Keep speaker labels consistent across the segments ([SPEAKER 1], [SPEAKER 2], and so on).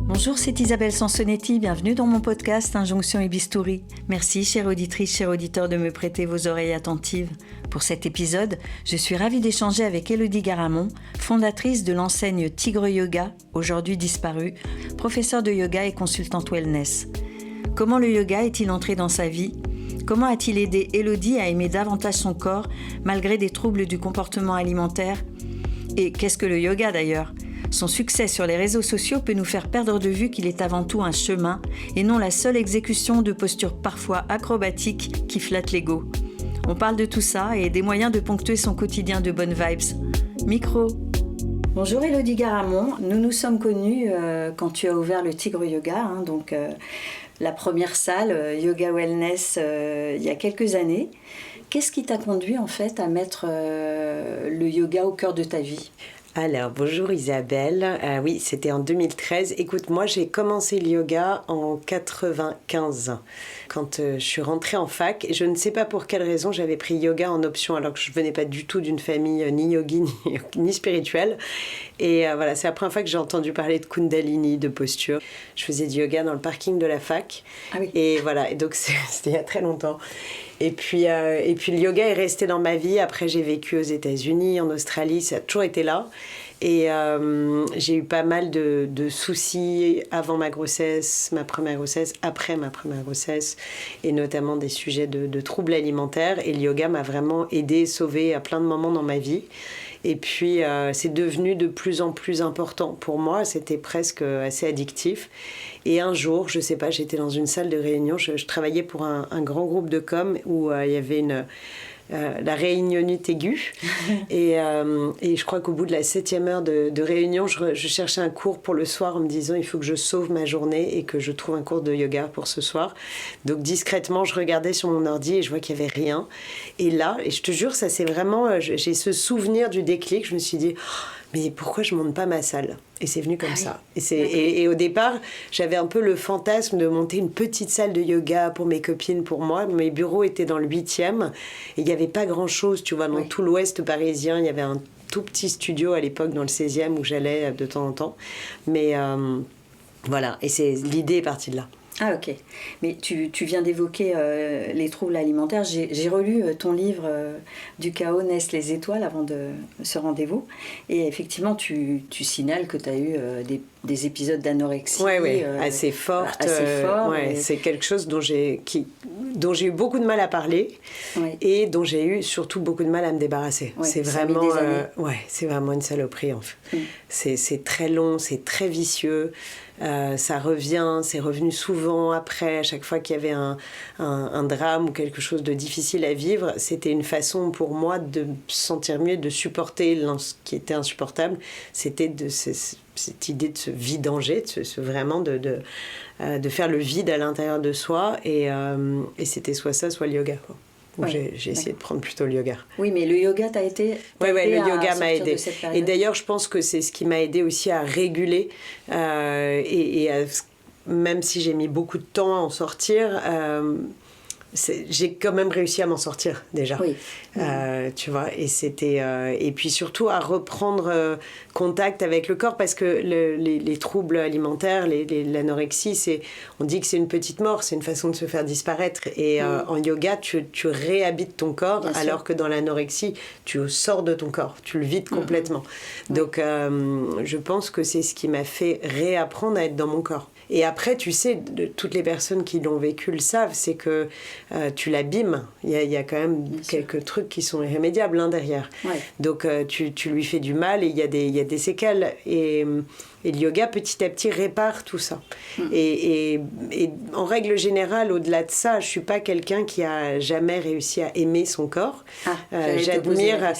[SPEAKER 1] Bonjour, c'est Isabelle Sansonetti, bienvenue dans mon podcast Injonction et Bistouri. Merci, chère auditrice, chers auditeurs, de me prêter vos oreilles attentives. Pour cet épisode, je suis ravie d'échanger avec Élodie Garamond, fondatrice de l'enseigne Tigre Yoga, aujourd'hui disparue, professeure de yoga et consultante wellness. Comment le yoga est-il entré dans sa vie ? Comment a-t-il aidé Élodie à aimer davantage son corps, malgré des troubles du comportement alimentaire ? Et qu'est-ce que le yoga d'ailleurs ? Son succès sur les réseaux sociaux peut nous faire perdre de vue qu'il est avant tout un chemin et non la seule exécution de postures parfois acrobatiques qui flattent l'ego. On parle de tout ça et des moyens de ponctuer son quotidien de bonnes vibes. Micro. Bonjour Élodie Garamond, nous nous sommes connus quand tu as ouvert le Tigre Yoga, la première salle Yoga Wellness il y a quelques années. Qu'est-ce qui t'a conduit en fait à mettre le yoga au cœur de ta vie ?
[SPEAKER 2] Alors, bonjour Isabelle. Oui, c'était en 2013. Écoute, moi, j'ai commencé le yoga en 95, quand je suis rentrée en fac. Et je ne sais pas pour quelle raison j'avais pris yoga en option, alors que je venais pas du tout d'une famille ni yogi, ni spirituelle. Et voilà, c'est la première fois que j'ai entendu parler de Kundalini, de posture. Je faisais du yoga dans le parking de la fac. Ah oui. Et voilà, et donc c'était il y a très longtemps. Et puis le yoga est resté dans ma vie. Après, j'ai vécu aux États-Unis, en Australie, ça a toujours été là. Et j'ai eu pas mal de soucis avant ma grossesse, ma première grossesse, après ma première grossesse, et notamment des sujets de troubles alimentaires. Et le yoga m'a vraiment aidée, sauvée à plein de moments dans ma vie. Et puis, c'est devenu de plus en plus important pour moi. C'était presque assez addictif. Et un jour, je sais pas, j'étais dans une salle de réunion. Je travaillais pour un grand groupe de com où il y avait la réunionnite aiguë. Et je crois qu'au bout de la 7e heure de réunion, je cherchais un cours pour le soir en me disant il faut que je sauve ma journée et que je trouve un cours de yoga pour ce soir. Donc discrètement, je regardais sur mon ordi et je vois qu'il n'y avait rien. Et là, et je te jure, ça c'est vraiment... J'ai ce souvenir du déclic. Je me suis dit... mais pourquoi je monte pas ma salle ? Et c'est venu comme ça. Et au départ, j'avais un peu le fantasme de monter une petite salle de yoga pour mes copines, pour moi. Mes bureaux étaient dans le 8e et il n'y avait pas grand-chose, tu vois, dans tout l'ouest parisien. Il y avait un tout petit studio à l'époque dans le 16e où j'allais de temps en temps. Mais voilà, et l'idée est partie de là.
[SPEAKER 1] Ah ok, mais tu viens d'évoquer les troubles alimentaires. J'ai relu ton livre Du chaos naissent les étoiles avant ce rendez-vous. Et effectivement, tu signales que tu as eu des épisodes d'anorexie.
[SPEAKER 2] Oui, assez fortes.
[SPEAKER 1] Et...
[SPEAKER 2] C'est quelque chose dont j'ai eu beaucoup de mal à parler et dont j'ai eu surtout beaucoup de mal à me débarrasser. C'est vraiment une saloperie en fait. C'est très long, c'est très vicieux. Ça revient, c'est revenu souvent après, à chaque fois qu'il y avait un drame ou quelque chose de difficile à vivre, c'était une façon pour moi de me sentir mieux, de supporter ce qui était insupportable. C'était cette idée de se vidanger, vraiment de faire le vide à l'intérieur de soi, et c'était soit ça, soit le yoga, quoi. J'ai essayé de prendre plutôt le yoga.
[SPEAKER 1] Oui, mais le yoga t'a aidé.
[SPEAKER 2] Le yoga m'a aidé. Et d'ailleurs, je pense que c'est ce qui m'a aidé aussi à réguler même si j'ai mis beaucoup de temps à en sortir. J'ai quand même réussi à m'en sortir déjà, tu vois, et puis surtout à reprendre contact avec le corps, parce que les troubles alimentaires, l'anorexie, on dit que c'est une petite mort, c'est une façon de se faire disparaître, et en yoga tu réhabites ton corps, alors que dans l'anorexie tu sors de ton corps, tu le vides complètement. Donc je pense que c'est ce qui m'a fait réapprendre à être dans mon corps. Et après, tu sais, toutes les personnes qui l'ont vécu le savent, c'est que tu l'abîmes. Il y a quand même quelques trucs qui sont irrémédiables derrière. Donc tu lui fais du mal et il y a des séquelles. Et le yoga, petit à petit, répare tout ça. Et en règle générale, au-delà de ça, je ne suis pas quelqu'un qui a jamais réussi à aimer son corps. J'admire,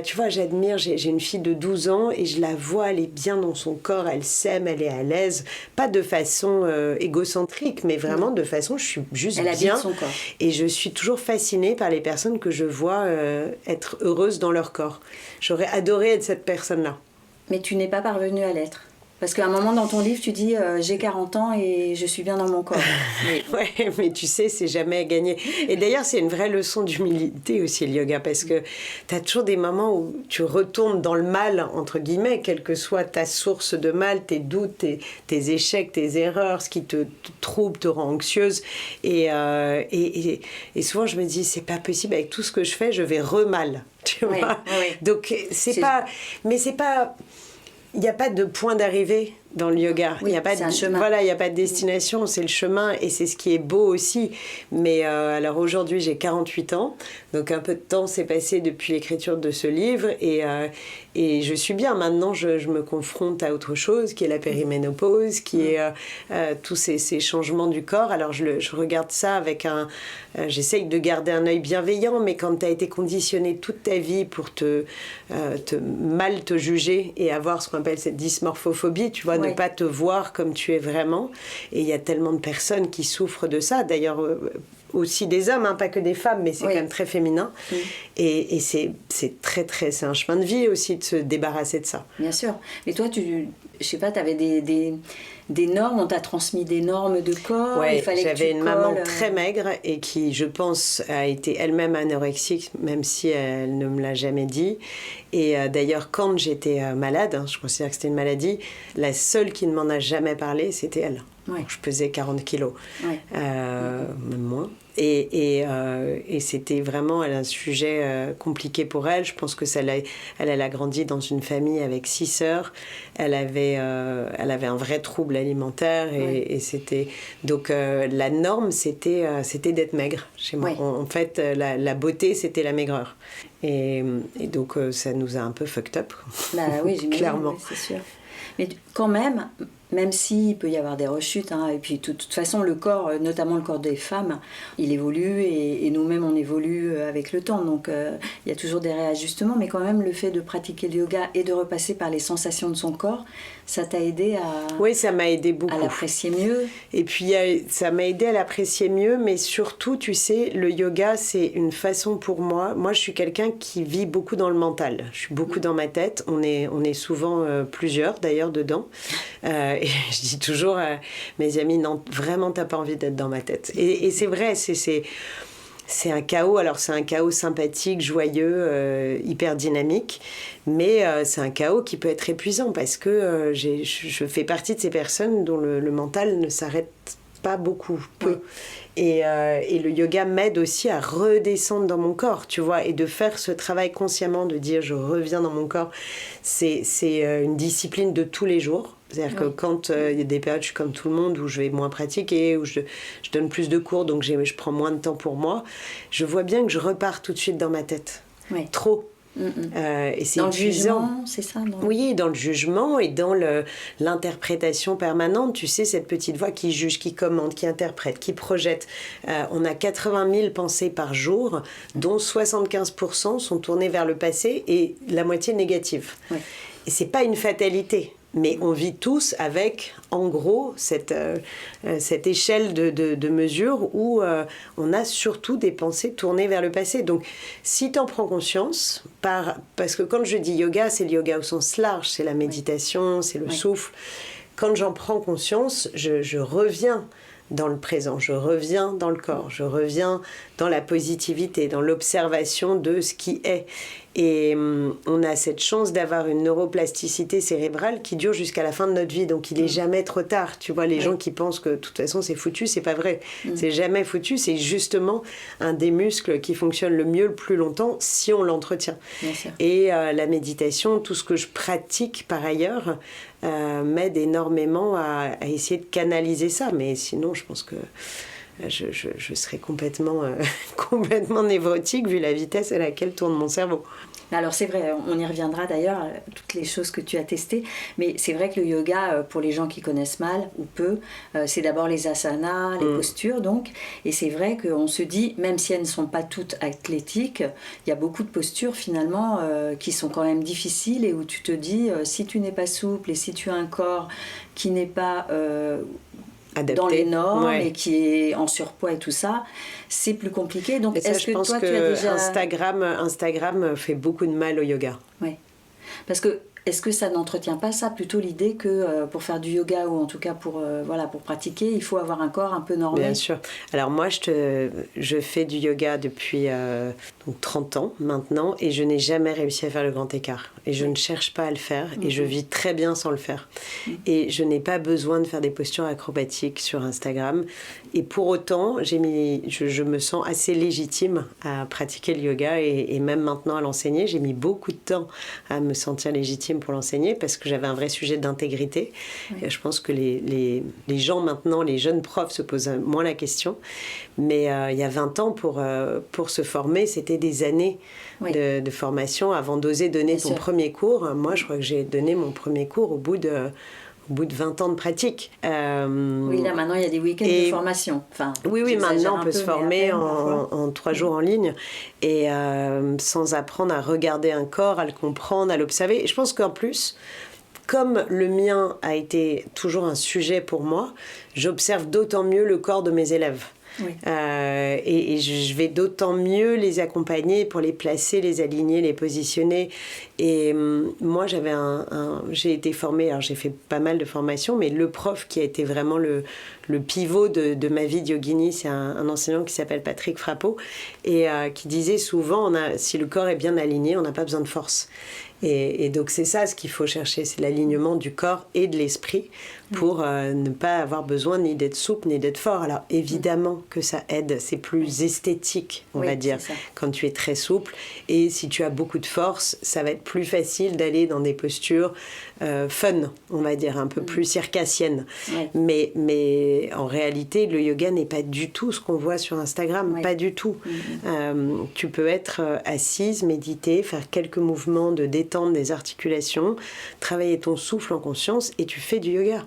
[SPEAKER 2] tu vois, j'ai une fille de 12 ans et je la vois, elle est bien dans son corps, elle s'aime, elle est à l'aise. Pas de façon égocentrique, mais vraiment de façon, je suis juste
[SPEAKER 1] elle
[SPEAKER 2] bien.
[SPEAKER 1] habite son corps.
[SPEAKER 2] Et je suis toujours fascinée par les personnes que je vois être heureuses dans leur corps. J'aurais adoré être cette personne-là.
[SPEAKER 1] Mais tu n'es pas parvenue à l'être. Parce qu'à un moment dans ton livre, tu dis j'ai 40 ans et je suis bien dans mon corps.
[SPEAKER 2] Mais... ouais, mais tu sais, c'est jamais gagné. Et d'ailleurs, c'est une vraie leçon d'humilité aussi, le yoga, parce que tu as toujours des moments où tu retournes dans le mal, entre guillemets, quelle que soit ta source de mal, tes doutes, tes échecs, tes erreurs, ce qui te trouble, te rend anxieuse. Et souvent, je me dis, c'est pas possible, avec tout ce que je fais, je vais re-mal. Tu vois Donc, c'est pas... Mais c'est pas... Il n'y a pas de point d'arrivée dans le yoga.
[SPEAKER 1] Oui,
[SPEAKER 2] il y a pas
[SPEAKER 1] c'est un chemin.
[SPEAKER 2] Voilà, il n'y a pas de destination, c'est le chemin et c'est ce qui est beau aussi. Mais alors aujourd'hui, j'ai 48 ans, donc un peu de temps s'est passé depuis l'écriture de ce livre et je suis bien. Maintenant, je me confronte à autre chose, qui est la périménopause, qui est tous ces changements du corps. Alors je regarde ça avec j'essaye de garder un œil bienveillant, mais quand tu as été conditionné toute ta vie pour mal te juger et avoir ce qu'on appelle cette dysmorphophobie, tu vois, ne pas te voir comme tu es vraiment. Et il y a tellement de personnes qui souffrent de ça. D'ailleurs, aussi des hommes, hein, pas que des femmes, mais c'est quand même très féminin. Et c'est c'est un chemin de vie aussi de se débarrasser de ça.
[SPEAKER 1] Bien sûr. Mais toi, je sais pas, tu avais des normes, on t'a transmis des normes de corps.
[SPEAKER 2] Ouais,
[SPEAKER 1] il fallait
[SPEAKER 2] j'avais une maman très maigre et qui, je pense, a été elle-même anorexique, même si elle ne me l'a jamais dit. Et d'ailleurs, quand j'étais malade, hein, je considère que c'était une maladie, la seule qui ne m'en a jamais parlé, c'était elle. Ouais. Je pesais 40 kilos, même moins. Et c'était vraiment un sujet compliqué pour elle. Je pense que elle a grandi dans une famille avec 6 sœurs. Elle avait un vrai trouble alimentaire et c'était donc la norme c'était d'être maigre chez moi. En fait, la beauté c'était la maigreur. Et donc ça nous a un peu fucked up.
[SPEAKER 1] Bah oui,
[SPEAKER 2] clairement.
[SPEAKER 1] Oui, c'est sûr. Mais quand même s'il peut y avoir des rechutes, hein, et puis de toute façon le corps, notamment le corps des femmes, il évolue et nous-mêmes on évolue avec le temps, donc il y a toujours des réajustements, mais quand même le fait de pratiquer le yoga et de repasser par les sensations de son corps, ça t'a aidé à...
[SPEAKER 2] Oui, ça m'a aidé beaucoup.
[SPEAKER 1] À l'apprécier mieux.
[SPEAKER 2] Et puis ça m'a aidé à l'apprécier mieux, mais surtout, tu sais, le yoga c'est une façon pour moi. Moi, je suis quelqu'un qui vit beaucoup dans le mental. Je suis beaucoup dans ma tête. On est souvent plusieurs d'ailleurs dedans. Et je dis toujours à mes amis, non, vraiment, t'as pas envie d'être dans ma tête. Et c'est vrai, c'est un chaos. Alors, c'est un chaos sympathique, joyeux, hyper dynamique. Mais c'est un chaos qui peut être épuisant parce que je fais partie de ces personnes dont le mental ne s'arrête pas beaucoup, peu. Oui. Et le yoga m'aide aussi à redescendre dans mon corps, tu vois, et de faire ce travail consciemment, de dire je reviens dans mon corps. C'est une discipline de tous les jours. C'est-à-dire que quand il y a des périodes, je suis comme tout le monde, où je vais moins pratiquer, où je donne plus de cours, donc je prends moins de temps pour moi, je vois bien que je repars tout de suite dans ma tête. Oui. Trop. Et c'est
[SPEAKER 1] dans
[SPEAKER 2] épuisant.
[SPEAKER 1] Le jugement, c'est ça
[SPEAKER 2] Oui, dans le jugement et dans l'interprétation permanente. Tu sais, cette petite voix qui juge, qui commente, qui interprète, qui projette. On a 80 000 pensées par jour, dont 75% sont tournées vers le passé et la moitié négative. Oui. Et c'est pas une fatalité. Mais on vit tous avec, en gros, cette échelle de mesure où on a surtout des pensées tournées vers le passé. Donc, si tu en prends conscience, parce que quand je dis yoga, c'est le yoga au sens large, c'est la méditation, c'est le souffle. Quand j'en prends conscience, je reviens dans le présent, je reviens dans le corps, je reviens dans la positivité, dans l'observation de ce qui est. Et on a cette chance d'avoir une neuroplasticité cérébrale qui dure jusqu'à la fin de notre vie, donc il n'est jamais trop tard. Tu vois, les gens qui pensent que de toute façon c'est foutu, c'est pas vrai. C'est jamais foutu, c'est justement un des muscles qui fonctionne le mieux, le plus longtemps, si on l'entretient. Et la méditation, tout ce que je pratique par ailleurs, m'aide énormément à essayer de canaliser ça. Mais sinon, je pense que je serais complètement névrotique vu la vitesse à laquelle tourne mon cerveau.
[SPEAKER 1] Alors c'est vrai, on y reviendra d'ailleurs, toutes les choses que tu as testées, mais c'est vrai que le yoga, pour les gens qui connaissent mal ou peu, c'est d'abord les asanas, les postures donc, et c'est vrai qu'on se dit, même si elles ne sont pas toutes athlétiques, il y a beaucoup de postures finalement qui sont quand même difficiles et où tu te dis, si tu n'es pas souple et si tu as un corps qui n'est pas... adapté. Dans les normes et qui est en surpoids et tout ça, c'est plus compliqué. Donc,
[SPEAKER 2] est-ce que toi, tu as déjà... Instagram fait beaucoup de mal au yoga.
[SPEAKER 1] Oui. Parce que est-ce que ça n'entretient pas ça, plutôt l'idée que pour faire du yoga ou en tout cas pour pratiquer, il faut avoir un corps un peu normé?
[SPEAKER 2] Bien sûr. Alors moi, je fais du yoga depuis donc 30 ans maintenant et je n'ai jamais réussi à faire le grand écart. Et je ne cherche pas à le faire et je vis très bien sans le faire. Et je n'ai pas besoin de faire des postures acrobatiques sur Instagram. Et pour autant, je me sens assez légitime à pratiquer le yoga et même maintenant à l'enseigner. J'ai mis beaucoup de temps à me sentir légitime pour l'enseigner parce que j'avais un vrai sujet d'intégrité. Oui. Et je pense que les gens maintenant, les jeunes profs se posent moins la question. Mais il y a 20 ans, pour se former, c'était des années de formation avant d'oser donner ton premier cours. Moi, je crois que j'ai donné mon premier cours au bout de 20 ans de pratique.
[SPEAKER 1] Oui, là maintenant il y a des week-ends de formation. Enfin,
[SPEAKER 2] oui, maintenant on peut se former en 3 jours en ligne et sans apprendre à regarder un corps, à le comprendre, à l'observer. Et je pense qu'en plus, comme le mien a été toujours un sujet pour moi, j'observe d'autant mieux le corps de mes élèves. Oui. Et je vais d'autant mieux les accompagner pour les placer, les aligner, les positionner. Et moi, j'ai été formée, alors j'ai fait pas mal de formations, mais le prof qui a été vraiment le pivot de ma vie de yogini, c'est un enseignant qui s'appelle Patrick Frappeau et qui disait souvent, si le corps est bien aligné, on n'a pas besoin de force. Et donc c'est ça ce qu'il faut chercher, c'est l'alignement du corps et de l'esprit pour ne pas avoir besoin ni d'être souple ni d'être fort. Alors évidemment que ça aide, c'est plus esthétique on va dire quand tu es très souple, et si tu as beaucoup de force, ça va être plus facile d'aller dans des postures fun, on va dire, un peu plus circassiennes. Mais en réalité, le yoga n'est pas du tout ce qu'on voit sur Instagram, pas du tout. Tu peux être assise, méditer, faire quelques mouvements de détente des articulations, travailler ton souffle en conscience et tu fais du yoga.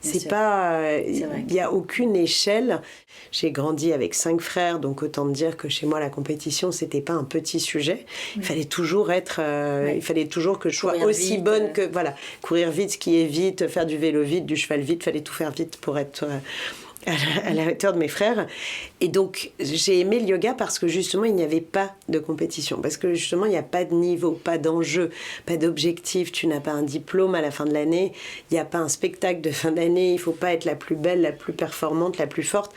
[SPEAKER 2] C'est pas, il n'y a aucune échelle. J'ai grandi avec 5 frères, donc autant dire que chez moi la compétition c'était pas un petit sujet. Il fallait toujours il fallait toujours que je sois aussi bonne que courir vite, skier vite, faire du vélo vite, du cheval vite, fallait tout faire vite pour être à la hauteur de mes frères. Et donc j'ai aimé le yoga parce que justement il n'y avait pas de compétition, parce que justement il n'y a pas de niveau, pas d'enjeu, pas d'objectif, tu n'as pas un diplôme à la fin de l'année, il n'y a pas un spectacle de fin d'année, il ne faut pas être la plus belle, la plus performante, la plus forte.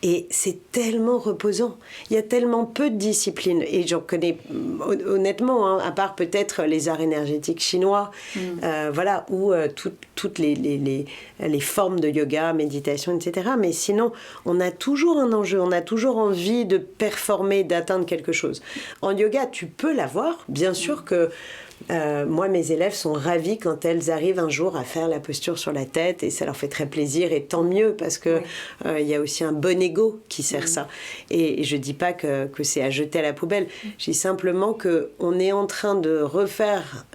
[SPEAKER 2] Et c'est tellement reposant, il y a tellement peu de disciplines, et j'en connais honnêtement, à part peut-être les arts énergétiques chinois, ou toutes les formes de yoga, méditation, etc. Mais sinon, on a toujours un enjeu, on a toujours envie de performer, d'atteindre quelque chose. En yoga, tu peux l'avoir. Bien sûr que moi, mes élèves sont ravis quand elles arrivent un jour à faire la posture sur la tête et ça leur fait très plaisir, et tant mieux parce que y a aussi un bon ego qui sert ça. Et je dis pas que c'est à jeter à la poubelle. Je dis simplement qu'on est en train de refaire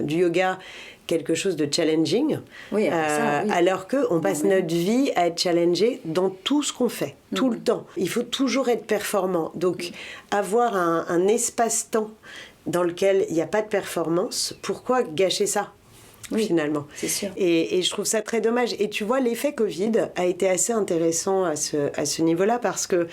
[SPEAKER 2] du yoga quelque chose de challenging, alors qu'on passe notre vie à être challengé dans tout ce qu'on fait, tout le temps. Il faut toujours être performant. Donc, avoir un espace-temps dans lequel il n'y a pas de performance, pourquoi gâcher ça finalement?
[SPEAKER 1] C'est sûr.
[SPEAKER 2] Et je trouve ça très dommage. Et tu vois, l'effet Covid a été assez intéressant à ce niveau-là, parce que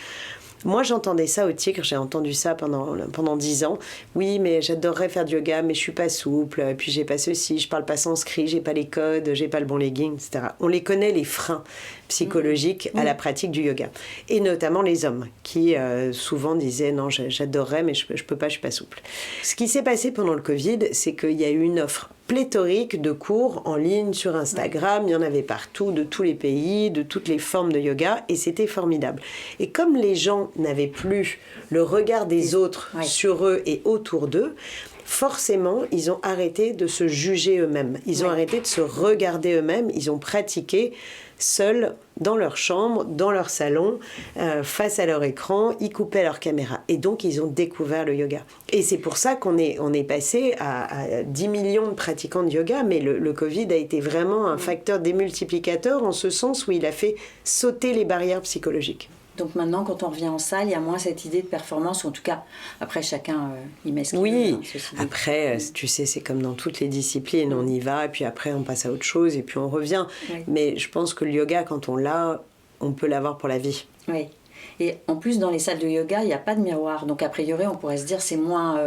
[SPEAKER 2] moi, j'entendais ça au Tigre, j'ai entendu ça pendant 10 ans. Oui, mais j'adorerais faire du yoga, mais je suis pas souple, et puis j'ai pas ceci, je parle pas sanskrit, j'ai pas les codes, j'ai pas le bon legging, etc. On les connaît, les freins psychologiques à la pratique du yoga. Et notamment les hommes, qui souvent disaient « Non, j'adorerais, mais je peux pas, je suis pas souple ». Ce qui s'est passé pendant le Covid, c'est qu'il y a eu une offre pléthorique de cours en ligne sur Instagram, il y en avait partout, de tous les pays, de toutes les formes de yoga, et c'était formidable. Et comme les gens n'avaient plus le regard des autres sur eux et autour d'eux, forcément, ils ont arrêté de se juger eux-mêmes, ils ont arrêté de se regarder eux-mêmes, ils ont pratiqué seuls dans leur chambre, dans leur salon, face à leur écran, ils coupaient leur caméra. Et donc, ils ont découvert le yoga. Et c'est pour ça qu'on est passé à 10 millions de pratiquants de yoga, mais le Covid a été vraiment un facteur démultiplicateur en ce sens où il a fait sauter les barrières psychologiques.
[SPEAKER 1] Donc maintenant, quand on revient en salle, il y a moins cette idée de performance, ou en tout cas, après chacun y met ce qu'il veut.
[SPEAKER 2] Oui, après, tu sais, c'est comme dans toutes les disciplines, on y va, et puis après on passe à autre chose, et puis on revient. Mais je pense que le yoga, quand on l'a, on peut l'avoir pour la vie.
[SPEAKER 1] Oui. Et en plus, dans les salles de yoga, il n'y a pas de miroir. Donc, a priori, on pourrait se dire c'est moins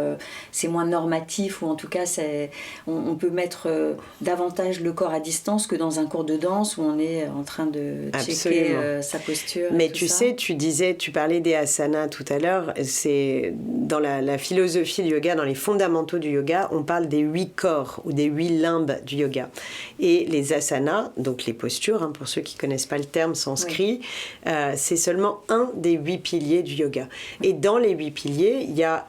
[SPEAKER 1] normatif, ou en tout cas, on peut mettre davantage le corps à distance que dans un cours de danse où on est en train de checker sa posture.
[SPEAKER 2] Mais tu sais, tu parlais des asanas tout à l'heure. C'est dans la philosophie du yoga, dans les fondamentaux du yoga, on parle des 8 corps ou des 8 limbes du yoga. Et les asanas, donc les postures, pour ceux qui ne connaissent pas le terme sanskrit, c'est seulement un des 8 piliers du yoga. Et dans les 8 piliers, il y a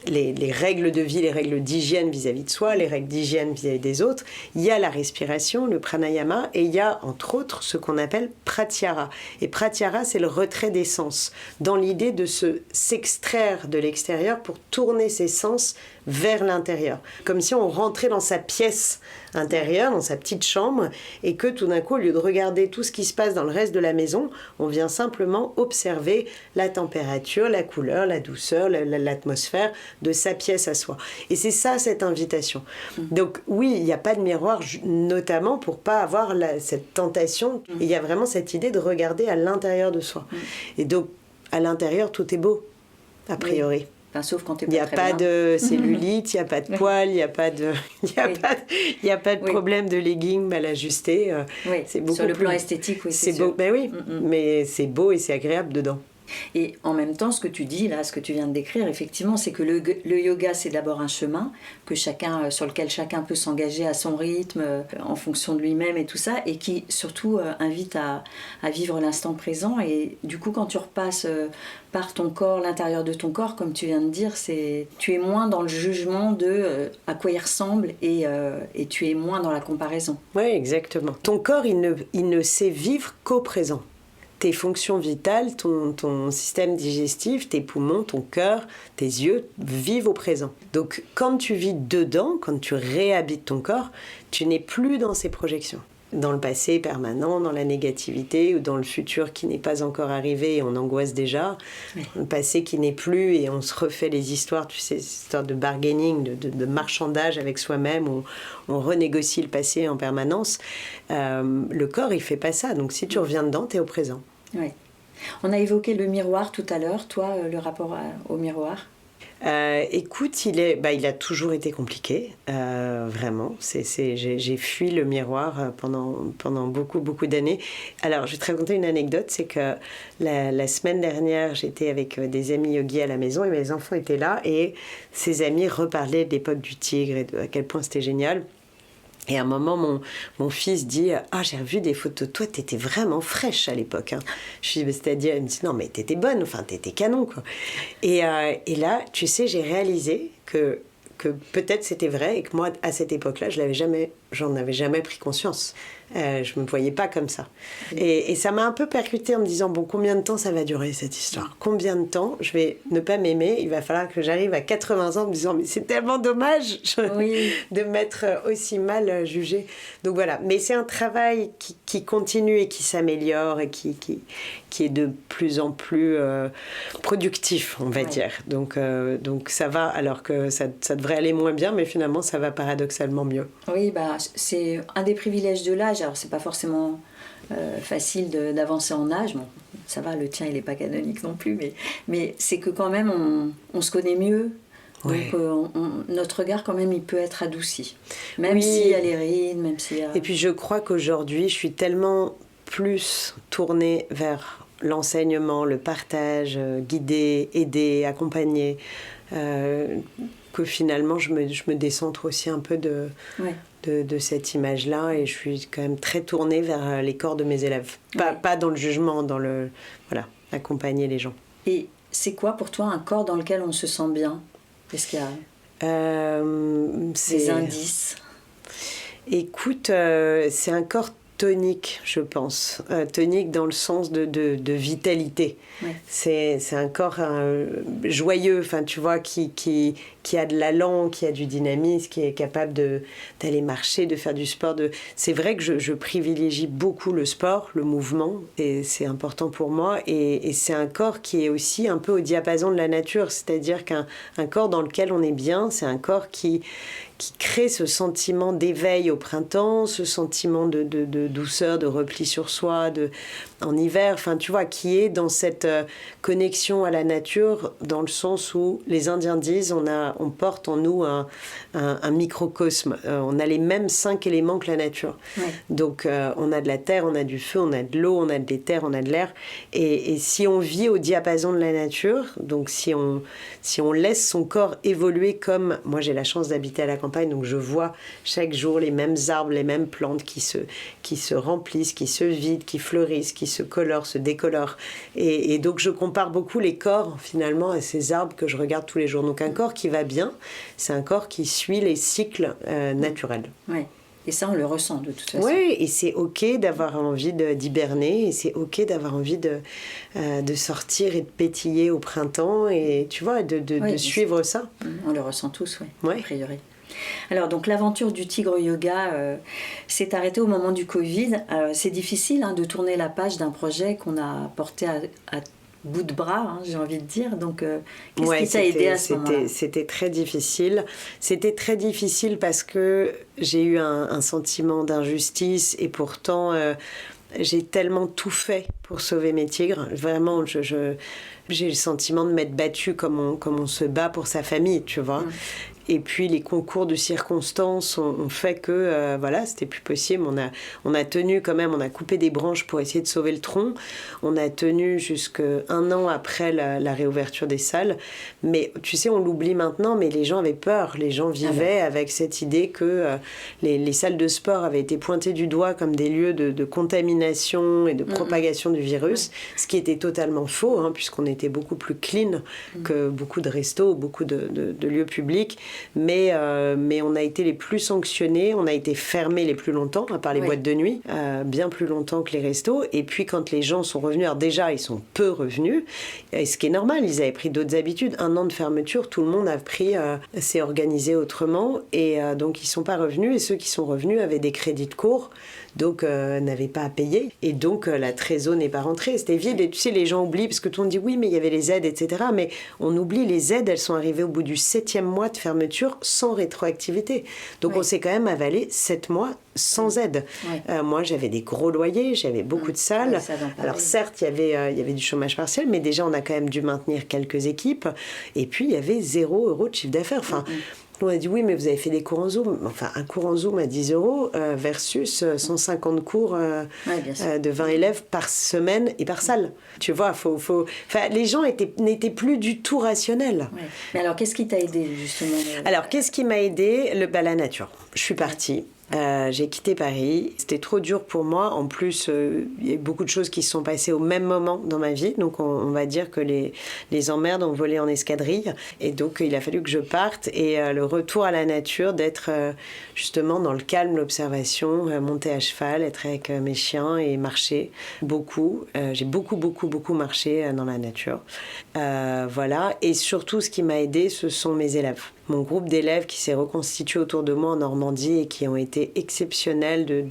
[SPEAKER 2] les règles de vie, les règles d'hygiène vis-à-vis de soi, les règles d'hygiène vis-à-vis des autres. Il y a la respiration, le pranayama, et il y a entre autres ce qu'on appelle pratyahara. Et pratyahara, c'est le retrait des sens, dans l'idée de s'extraire de l'extérieur pour tourner ses sens vers l'intérieur. Comme si on rentrait dans sa pièce intérieure, dans sa petite chambre, et que tout d'un coup, au lieu de regarder tout ce qui se passe dans le reste de la maison, on vient simplement observer la température, la couleur, la douceur, l'atmosphère de sa pièce à soi. Et c'est ça, cette invitation. Donc oui, il n'y a pas de miroir, notamment pour pas avoir cette tentation. Il y a vraiment cette idée de regarder à l'intérieur de soi. Et donc, à l'intérieur, tout est beau, a priori. Oui.
[SPEAKER 1] Enfin, sauf quand t'es
[SPEAKER 2] pas très bien. Il n'y a pas de cellulite, il n'y a pas de poils, il n'y a pas de, problème de leggings mal ajustés.
[SPEAKER 1] C'est beaucoup sur le plan esthétique, oui,
[SPEAKER 2] c'est beau. Ben oui, mais c'est beau et c'est agréable dedans.
[SPEAKER 1] Et en même temps, ce que tu dis là, ce que tu viens de décrire, effectivement, c'est que le yoga, c'est d'abord un chemin sur lequel chacun peut s'engager à son rythme, en fonction de lui-même et tout ça, et qui surtout invite à vivre l'instant présent. Et du coup, quand tu repasses par ton corps, l'intérieur de ton corps, comme tu viens de dire, tu es moins dans le jugement de à quoi il ressemble, et tu es moins dans la comparaison.
[SPEAKER 2] Oui, exactement. Ton corps, il ne sait vivre qu'au présent. Tes fonctions vitales, ton système digestif, tes poumons, ton cœur, tes yeux vivent au présent. Donc quand tu vis dedans, quand tu réhabites ton corps, tu n'es plus dans ces projections. Dans le passé permanent, dans la négativité, ou dans le futur qui n'est pas encore arrivé et on angoisse déjà. Oui. Le passé qui n'est plus et on se refait les histoires, tu sais, ces histoires de bargaining, de marchandage avec soi-même, où on renégocie le passé en permanence. Le corps, il fait pas ça. Donc si tu reviens dedans, tu es au présent.
[SPEAKER 1] Oui. On a évoqué le miroir tout à l'heure. Toi, le rapport au miroir ?
[SPEAKER 2] Écoute, il a toujours été compliqué, vraiment. J'ai fui le miroir pendant beaucoup d'années. Alors, je vais te raconter une anecdote, c'est que la semaine dernière, j'étais avec des amis yogis à la maison et mes enfants étaient là et ces amis reparlaient de l'époque du tigre et de à quel point c'était génial. Et à un moment, mon fils dit « Ah, j'ai revu des photos de toi, t'étais vraiment fraîche à l'époque. Hein. » Je suis c'est-à-dire, il me dit « Non, mais t'étais bonne, enfin, t'étais canon. » quoi. Et là, tu sais, j'ai réalisé que peut-être c'était vrai et que moi, à cette époque-là, j'en avais jamais pris conscience. Je me voyais pas comme ça. Et ça m'a un peu percuté en me disant, bon, combien de temps ça va durer cette histoire ? Combien de temps je vais ne pas m'aimer ? Il va falloir que j'arrive à 80 ans en me disant, mais c'est tellement dommage de m'être aussi mal jugée. Donc voilà, mais c'est un travail qui continue et qui s'améliore et qui est de plus en plus productif, on va dire. Donc ça va, alors que ça devrait aller moins bien, mais finalement ça va paradoxalement mieux.
[SPEAKER 1] Oui, c'est un des privilèges de l'âge. Alors c'est pas forcément facile d'avancer en âge. Bon, ça va, le tien il est pas canonique non plus, mais c'est que quand même on se connaît mieux. Donc notre regard quand même il peut être adouci. Même s'il y a les rides, même s'il y a...
[SPEAKER 2] Et puis je crois qu'aujourd'hui je suis tellement plus tournée vers l'enseignement, le partage, guider, aider, accompagner, que finalement je me décentre aussi un peu de cette image-là et je suis quand même très tournée vers les corps de mes élèves. Pas dans le jugement, accompagner les gens.
[SPEAKER 1] Et c'est quoi pour toi un corps dans lequel on se sent bien ? Est-ce qu'il y a des indices ?
[SPEAKER 2] Écoute, c'est un corps tonique, je pense. Tonique dans le sens de vitalité. Ouais. C'est un corps joyeux, enfin, tu vois, qui a de l'allant, qui a du dynamisme, qui est capable d'aller marcher, de faire du sport. C'est vrai que je privilégie beaucoup le sport, le mouvement, et c'est important pour moi. Et c'est un corps qui est aussi un peu au diapason de la nature, c'est-à-dire qu'un corps dans lequel on est bien, c'est un corps qui qui crée ce sentiment d'éveil au printemps, ce sentiment de douceur, de repli sur soi, en hiver, enfin tu vois, qui est dans cette connexion à la nature, dans le sens où les Indiens disent on porte en nous un microcosme, on a les mêmes 5 éléments que la nature. Ouais. Donc on a de la terre, on a du feu, on a de l'eau, on a de l'éther, on a de l'air, et si on vit au diapason de la nature, donc si on laisse son corps évoluer, comme moi j'ai la chance d'habiter à la campagne, donc je vois chaque jour les mêmes arbres, les mêmes plantes qui se remplissent, qui se vident, qui fleurissent, qui se colorent, se décolorent, et donc je compare beaucoup les corps finalement à ces arbres que je regarde tous les jours. Donc un corps qui va bien, c'est un corps qui suit les cycles naturels.
[SPEAKER 1] Ouais. Et ça, on le ressent de toute façon.
[SPEAKER 2] Oui, et c'est OK d'avoir envie d'hiberner, et c'est OK d'avoir envie de sortir et de pétiller au printemps, et tu vois, de suivre ça.
[SPEAKER 1] On le ressent tous, oui, a priori. Alors, donc, l'aventure du Tigre Yoga s'est arrêtée au moment du Covid. C'est difficile de tourner la page d'un projet qu'on a porté à bout de bras, j'ai envie de dire. Donc, qu'est-ce qui t'a aidé à ce moment-là ?
[SPEAKER 2] C'était très difficile. C'était très difficile parce que j'ai eu un sentiment d'injustice, et pourtant, j'ai tellement tout fait pour sauver mes tigres. Vraiment, j'ai le sentiment de m'être battue comme on se bat pour sa famille, tu vois. Et puis les concours de circonstances ont fait que voilà, c'était plus possible. On a tenu quand même, on a coupé des branches pour essayer de sauver le tronc. On a tenu jusqu'à 1 an après la réouverture des salles. Mais tu sais, on l'oublie maintenant, mais les gens avaient peur. Les gens vivaient avec cette idée que les salles de sport avaient été pointées du doigt comme des lieux de contamination et de propagation du virus, ce qui était totalement faux, puisqu'on était beaucoup plus clean que beaucoup de restos, beaucoup de lieux publics. Mais on a été les plus sanctionnés, on a été fermés les plus longtemps, à part les boîtes de nuit, bien plus longtemps que les restos. Et puis quand les gens sont revenus, alors déjà ils sont peu revenus, et ce qui est normal, ils avaient pris d'autres habitudes. 1 an de fermeture, tout le monde s'est organisé autrement, et donc ils sont pas revenus, et ceux qui sont revenus avaient des crédits de cours, donc n'avaient pas à payer, et donc la trésor n'est pas rentrée, c'était vide. Et tu sais, les gens oublient, parce que tout le monde dit oui mais il y avait les aides, etc., mais on oublie, les aides elles sont arrivées au bout du 7e mois de fermeture sans rétroactivité, donc on s'est quand même avalé 7 mois sans aide. Moi j'avais des gros loyers, j'avais beaucoup de salles, alors certes il y avait du chômage partiel, mais déjà on a quand même dû maintenir quelques équipes, et puis il y avait 0 € de chiffre d'affaires. On a dit oui, mais vous avez fait des cours en Zoom. Enfin, un cours en Zoom à 10 € versus 150 cours de 20 élèves par semaine et par salle. Tu vois, Enfin, les gens n'étaient plus du tout rationnels.
[SPEAKER 1] Ouais. Mais alors, qu'est-ce qui t'a aidé, justement
[SPEAKER 2] Alors, qu'est-ce qui m'a aidé ? La nature. Je suis partie. J'ai quitté Paris, c'était trop dur pour moi. En plus, il y a beaucoup de choses qui se sont passées au même moment dans ma vie, donc on va dire que les emmerdes ont volé en escadrille, et donc il a fallu que je parte. Et le retour à la nature, d'être justement dans le calme, l'observation, monter à cheval, être avec mes chiens et marcher beaucoup. J'ai beaucoup marché dans la nature. Voilà. Et surtout, ce qui m'a aidée, ce sont mes élèves. Mon groupe d'élèves qui s'est reconstitué autour de moi en Normandie, et qui ont été exceptionnels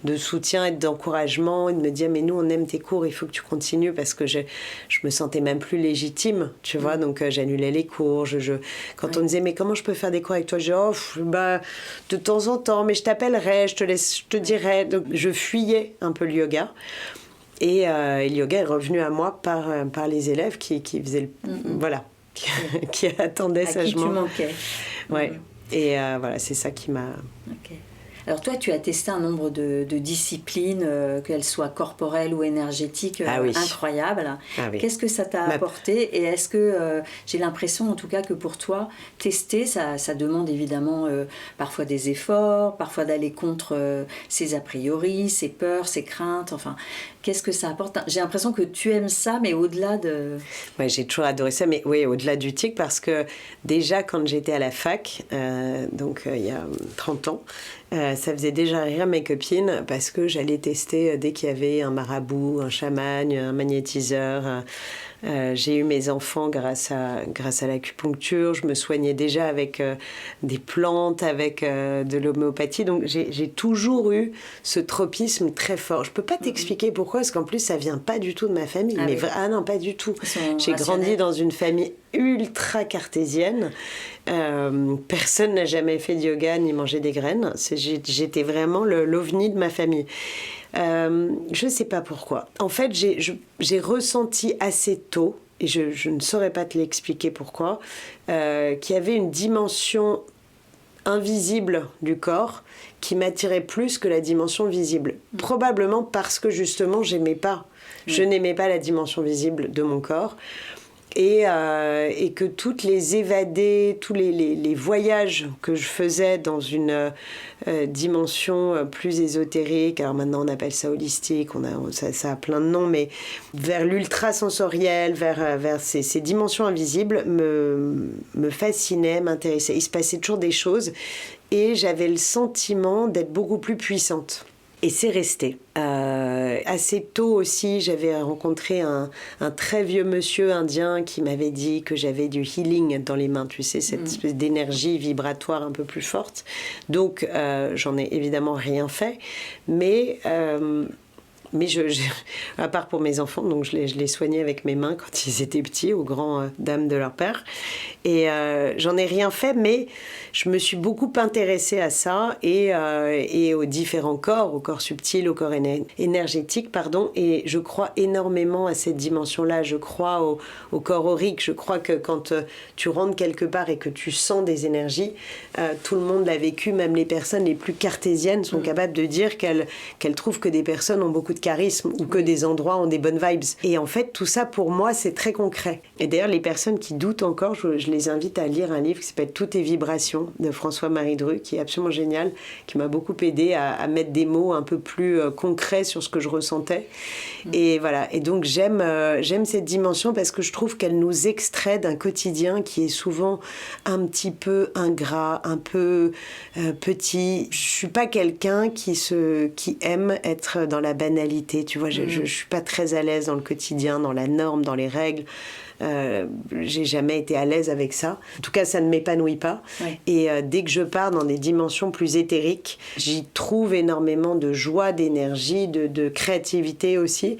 [SPEAKER 2] de soutien et d'encouragement, et de me dire mais nous on aime tes cours, il faut que tu continues, parce que je me sentais même plus légitime, tu vois, donc j'annulais les cours. Quand on me disait mais comment je peux faire des cours avec toi, je dis de temps en temps, mais je t'appellerai, je te dirai. Donc je fuyais un peu le yoga. Et le yoga est revenu à moi par les élèves qui faisaient voilà, qui attendaient sagement.
[SPEAKER 1] À qui tu manquais.
[SPEAKER 2] Ouais. Et voilà, c'est ça qui m'a...
[SPEAKER 1] Okay. Alors toi, tu as testé un nombre de disciplines, qu'elles soient corporelles ou énergétiques, incroyables. Qu'est-ce que ça t'a apporté ? Et est-ce que, j'ai l'impression en tout cas que pour toi, tester, ça demande évidemment parfois des efforts, parfois d'aller contre ses a priori, ses peurs, ses craintes, enfin... Qu'est-ce que ça apporte ? J'ai l'impression que tu aimes ça, mais au-delà de...
[SPEAKER 2] Oui, j'ai toujours adoré ça, mais oui, au-delà du tic, parce que déjà, quand j'étais à la fac, donc il y a 30 ans, ça faisait déjà rire mes copines, parce que j'allais tester dès qu'il y avait un marabout, un chaman, un magnétiseur, J'ai eu mes enfants grâce à l'acupuncture. Je me soignais déjà avec des plantes, avec de l'homéopathie. Donc j'ai toujours eu ce tropisme très fort. Je peux pas t'expliquer pourquoi, parce qu'en plus ça vient pas du tout de ma famille.
[SPEAKER 1] Ah,
[SPEAKER 2] mais
[SPEAKER 1] oui.
[SPEAKER 2] non, pas du tout. J'ai
[SPEAKER 1] rationnels.
[SPEAKER 2] grandi dans une famille ultra cartésienne. Personne n'a jamais fait de yoga ni mangé des graines. J'étais vraiment l'ovni de ma famille. Je sais pas pourquoi. En fait, j'ai ressenti assez tôt, et je ne saurais pas te l'expliquer pourquoi, qu'il y avait une dimension invisible du corps qui m'attirait plus que la dimension visible. Probablement parce que justement, je n'aimais pas la dimension visible de mon corps. Et que toutes les évadées, tous les voyages que je faisais dans une dimension plus ésotérique, alors maintenant on appelle ça holistique, ça a plein de noms, mais vers l'ultrasensoriel, vers ces dimensions invisibles me fascinaient, m'intéressaient. Il se passait toujours des choses et j'avais le sentiment d'être beaucoup plus puissante. Et c'est resté. Assez tôt aussi, j'avais rencontré un très vieux monsieur indien qui m'avait dit que j'avais du healing dans les mains, tu sais, cette espèce d'énergie vibratoire un peu plus forte. Donc, j'en ai évidemment rien fait, mais à part pour mes enfants, donc je les soignais avec mes mains quand ils étaient petits, aux grands dames de leur père. Et j'en ai rien fait, mais je me suis beaucoup intéressée à ça et aux différents corps, au corps subtil, au corps énergétique, pardon. Et je crois énormément à cette dimension-là. Je crois au corps aurique. Je crois que quand tu rentres quelque part et que tu sens des énergies, tout le monde l'a vécu, même les personnes les plus cartésiennes sont capables de dire qu'elles trouvent que des personnes ont beaucoup de charisme ou que des endroits ont des bonnes vibes. Et en fait, tout ça, pour moi, c'est très concret. Et d'ailleurs, les personnes qui doutent encore, je les invite à lire un livre qui s'appelle « Toutes tes vibrations » de François-Marie Dru, qui est absolument génial, qui m'a beaucoup aidé à mettre des mots un peu plus concrets sur ce que je ressentais. Et voilà. Et donc, j'aime cette dimension parce que je trouve qu'elle nous extrait d'un quotidien qui est souvent un petit peu ingrat, un peu petit. Je suis pas quelqu'un qui aime être dans la banalité, tu vois. Je suis pas très à l'aise dans le quotidien, dans la norme, dans les règles. J'ai jamais été à l'aise avec ça. En tout cas, ça ne m'épanouit pas. Ouais. Et dès que je pars dans des dimensions plus éthériques, j'y trouve énormément de joie, d'énergie, de créativité aussi.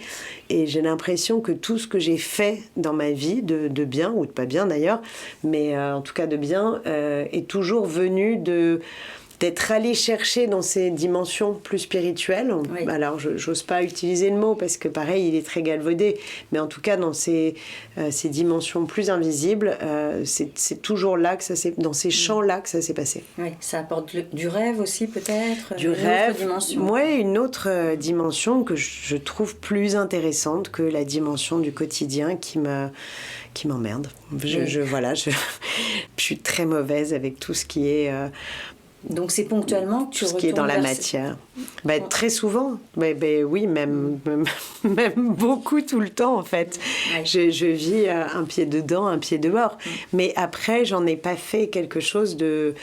[SPEAKER 2] Et j'ai l'impression que tout ce que j'ai fait dans ma vie, de bien ou de pas bien d'ailleurs, mais en tout cas de bien, est toujours venu d'être allé chercher dans ces dimensions plus spirituelles. Oui. Alors, j'ose pas utiliser le mot parce que, pareil, il est très galvaudé. Mais en tout cas, dans ces dimensions plus invisibles, c'est toujours là que ça s'est... Dans ces champs-là que ça s'est passé.
[SPEAKER 1] Oui, ça apporte du rêve aussi, peut-être.
[SPEAKER 2] Du rêve. Oui, une autre dimension que je trouve plus intéressante que la dimension du quotidien qui m'emmerde. Voilà, je suis très mauvaise avec tout ce qui est...
[SPEAKER 1] Donc c'est ponctuellement que tu retournes
[SPEAKER 2] ce qui est dans la matière. Très souvent. Oui, même beaucoup tout le temps en fait. Ouais. Je vis un pied dedans, un pied dehors. Mais après, j'en ai pas fait quelque chose de...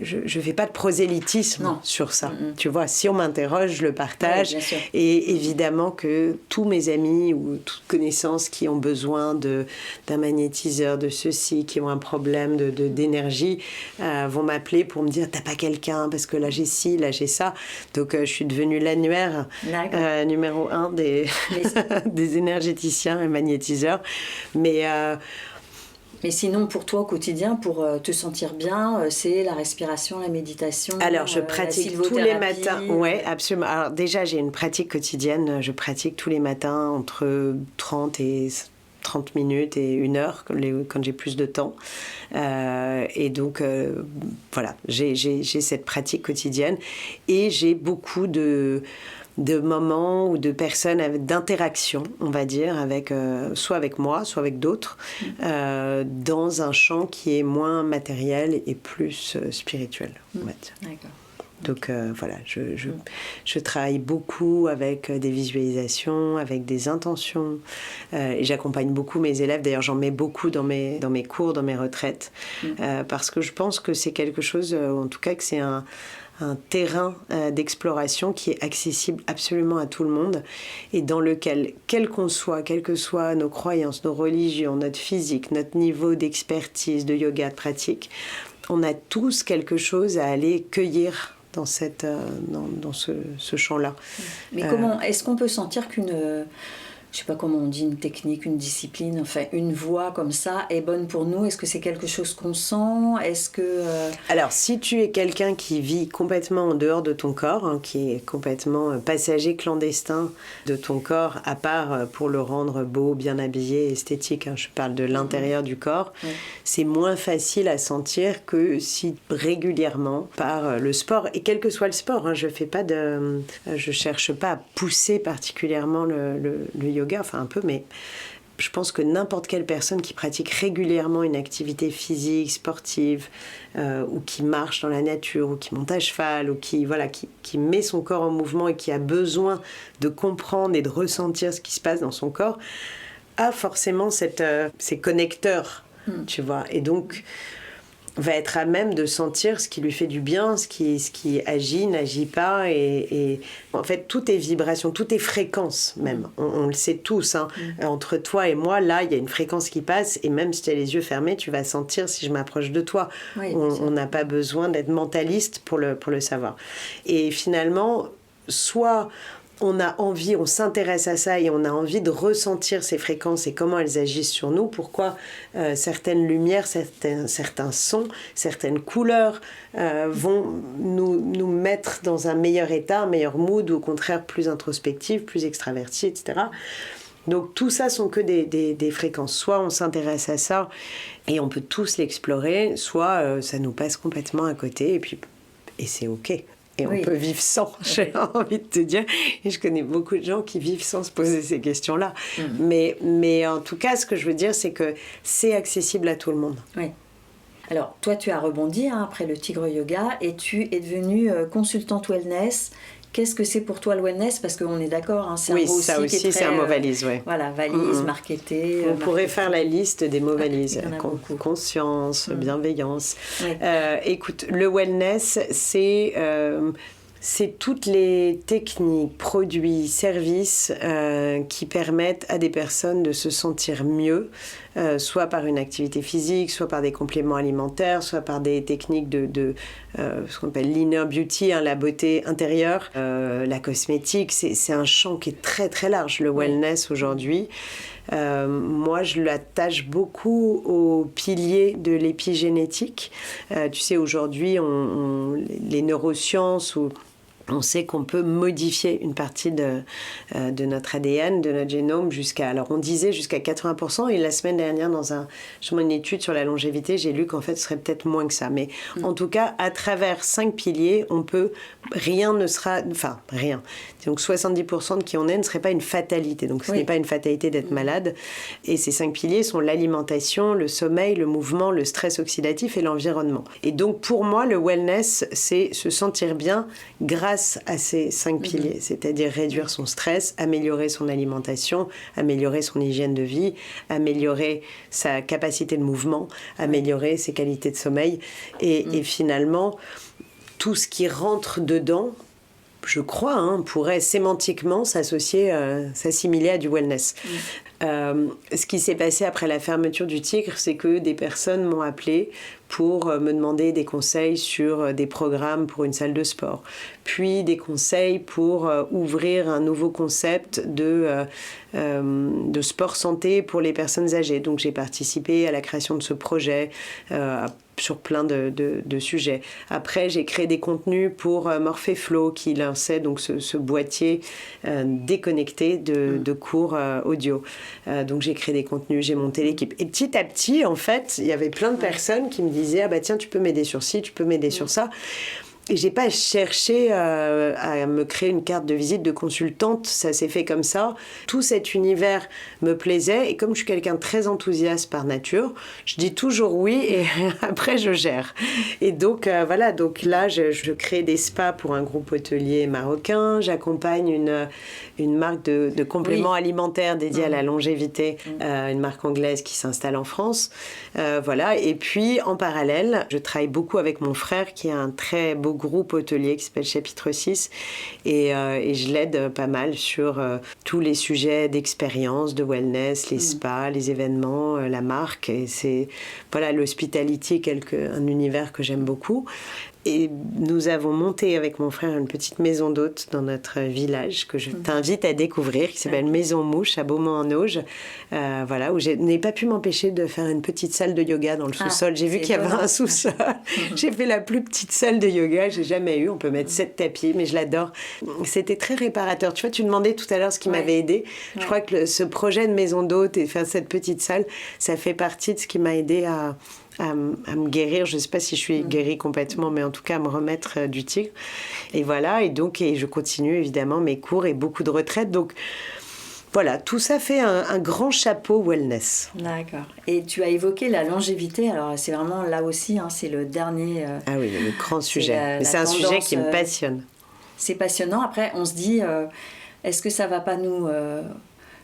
[SPEAKER 2] je fais pas de prosélytisme sur ça. Tu vois, si on m'interroge, je le partage. Oui, et évidemment que tous mes amis ou toutes connaissances qui ont besoin d'un magnétiseur, de ceci, qui ont un problème d'énergie, vont m'appeler pour me dire « T'as pas quelqu'un ? Parce que là j'ai ci, là j'ai ça. » Donc je suis devenue l'annuaire numéro 1 des énergéticiens et magnétiseurs.
[SPEAKER 1] Mais sinon, pour toi, au quotidien, pour te sentir bien, c'est la respiration, la méditation.
[SPEAKER 2] Alors, je pratique tous les matins. Oui, absolument. Alors, déjà, j'ai une pratique quotidienne. Je pratique tous les matins entre 30 minutes et 1 heure quand j'ai plus de temps. Et donc, voilà, j'ai cette pratique quotidienne. Et j'ai beaucoup de moments ou de personnes d'interaction, on va dire, soit avec moi, soit avec d'autres, dans un champ qui est moins matériel et plus spirituel, on va dire.
[SPEAKER 1] D'accord.
[SPEAKER 2] Donc voilà, je travaille beaucoup avec des visualisations, avec des intentions, et j'accompagne beaucoup mes élèves. D'ailleurs, j'en mets beaucoup dans mes cours, dans mes retraites, parce que je pense que c'est quelque chose, en tout cas que c'est un terrain d'exploration qui est accessible absolument à tout le monde et dans lequel, quel que soient nos croyances, nos religions, notre physique, notre niveau d'expertise, de yoga, de pratique, on a tous quelque chose à aller cueillir dans ce champ-là.
[SPEAKER 1] Mais comment est-ce qu'on peut sentir qu'une... je sais pas comment on dit, une technique, une discipline, enfin une voie comme ça est bonne pour nous? Est-ce que c'est quelque chose qu'on sent? Est-ce que...
[SPEAKER 2] Alors, si tu es quelqu'un qui vit complètement en dehors de ton corps, qui est complètement passager clandestin de ton corps, à part pour le rendre beau, bien habillé, esthétique, je parle de l'intérieur du corps, c'est moins facile à sentir que si régulièrement, par le sport, et quel que soit le sport, je cherche pas à pousser particulièrement le yoga, enfin un peu, mais je pense que n'importe quelle personne qui pratique régulièrement une activité physique, sportive, ou qui marche dans la nature, ou qui monte à cheval, ou qui met son corps en mouvement et qui a besoin de comprendre et de ressentir ce qui se passe dans son corps, a forcément ces connecteurs, tu vois, et donc va être à même de sentir ce qui lui fait du bien, ce qui agit, n'agit pas. Et en fait, tout est vibration, tout est fréquence même. On le sait tous. Entre toi et moi, là, il y a une fréquence qui passe. Et même si tu as les yeux fermés, tu vas sentir si je m'approche de toi. Oui, on n'a pas besoin d'être mentaliste pour le savoir. Et finalement, soit... on a envie, on s'intéresse à ça et on a envie de ressentir ces fréquences et comment elles agissent sur nous, pourquoi certaines lumières, certains sons, certaines couleurs vont nous mettre dans un meilleur état, un meilleur mood, ou au contraire plus introspectif, plus extraverti, etc. Donc tout ça sont que des fréquences. Soit on s'intéresse à ça et on peut tous l'explorer, soit ça nous passe complètement à côté et c'est OK. Et on peut vivre sans, j'ai envie de te dire. Et je connais beaucoup de gens qui vivent sans se poser ces questions-là. Mais en tout cas, ce que je veux dire, c'est que c'est accessible à tout le monde.
[SPEAKER 1] Oui. Alors, toi, tu as rebondi après le Tigre Yoga et tu es devenue consultante wellness. Qu'est-ce que c'est pour toi le wellness? Parce qu'on est d'accord, c'est un mot aussi,
[SPEAKER 2] ça aussi, c'est un mot valise, oui.
[SPEAKER 1] Voilà, valise, marketé.
[SPEAKER 2] On pourrait faire la liste des mots valises. Conscience, bienveillance. Oui. Écoute, le wellness, c'est toutes les techniques, produits, services qui permettent à des personnes de se sentir mieux, soit par une activité physique, soit par des compléments alimentaires, soit par des techniques de ce qu'on appelle l'inner beauty, la beauté intérieure, la cosmétique. C'est un champ qui est très très large, le wellness aujourd'hui. Moi, je l'attache beaucoup aux piliers de l'épigénétique. Tu sais, aujourd'hui, les neurosciences on sait qu'on peut modifier une partie de notre ADN, de notre génome, on disait jusqu'à 80%. Et la semaine dernière, dans une étude sur la longévité, j'ai lu qu'en fait, ce serait peut-être moins que ça. Mais en tout cas, à travers 5 piliers, rien. Donc 70% de qui on est ne serait pas une fatalité. Donc ce n'est pas une fatalité d'être malade. Et ces 5 piliers sont l'alimentation, le sommeil, le mouvement, le stress oxydatif et l'environnement. Et donc pour moi, le wellness, c'est se sentir bien grâce à ces 5 piliers, c'est-à-dire réduire son stress, améliorer son alimentation, améliorer son hygiène de vie, améliorer sa capacité de mouvement, améliorer ses qualités de sommeil et finalement tout ce qui rentre dedans, je crois, pourrait sémantiquement s'assimiler à du wellness. Ce qui s'est passé après la fermeture du Tigre, c'est que des personnes m'ont appelé pour me demander des conseils sur des programmes pour une salle de sport, puis des conseils pour ouvrir un nouveau concept de sport santé pour les personnes âgées. Donc j'ai participé à la création de ce projet sur plein de sujets. Après, j'ai créé des contenus pour Morphée-Flow qui lançait donc ce boîtier déconnecté de cours audio. Donc j'ai créé des contenus, j'ai monté l'équipe. Et petit à petit, en fait, il y avait plein de personnes qui me disaient « Ah bah tiens, tu peux m'aider sur ci, tu peux m'aider sur ça ». Et j'ai pas cherché à me créer une carte de visite de consultante, ça s'est fait comme ça. Tout cet univers me plaisait et comme je suis quelqu'un de très enthousiaste par nature, je dis toujours oui et après je gère. Et donc voilà, donc là je crée des spas pour un groupe hôtelier marocain, j'accompagne une marque de compléments alimentaires dédiée à la longévité, une marque anglaise qui s'installe en France. Voilà, et puis en parallèle, je travaille beaucoup avec mon frère qui a un très beau groupe hôtelier qui s'appelle Chapitre 6 et je l'aide pas mal sur tous les sujets d'expérience, de wellness, les spas, les événements, la marque. Et c'est, voilà, l'hospitality est un univers que j'aime beaucoup. Et nous avons monté avec mon frère une petite maison d'hôtes dans notre village que je t'invite à découvrir, qui s'appelle Maison Mouche à Beaumont-en-Auge, voilà, où je n'ai pas pu m'empêcher de faire une petite salle de yoga dans le sous-sol. J'ai vu qu'il y avait un sous-sol. J'ai fait la plus petite salle de yoga, j'ai jamais eu. On peut mettre 7 tapis, mais je l'adore. C'était très réparateur. Tu vois, tu demandais tout à l'heure ce qui m'avait aidé. Je crois que ce projet de maison d'hôtes et faire cette petite salle, ça fait partie de ce qui m'a aidé à me guérir. Je ne sais pas si je suis guérie complètement, mais en tout cas à me remettre du tigre. Et voilà, et je continue évidemment mes cours et beaucoup de retraites. Donc voilà, tout ça fait un grand chapeau wellness.
[SPEAKER 1] D'accord. Et tu as évoqué la longévité. Alors c'est vraiment là aussi, c'est le dernier...
[SPEAKER 2] Ah oui, le grand sujet. Mais c'est un sujet qui me passionne.
[SPEAKER 1] C'est passionnant. Après, on se dit, est-ce que ça ne va pas nous...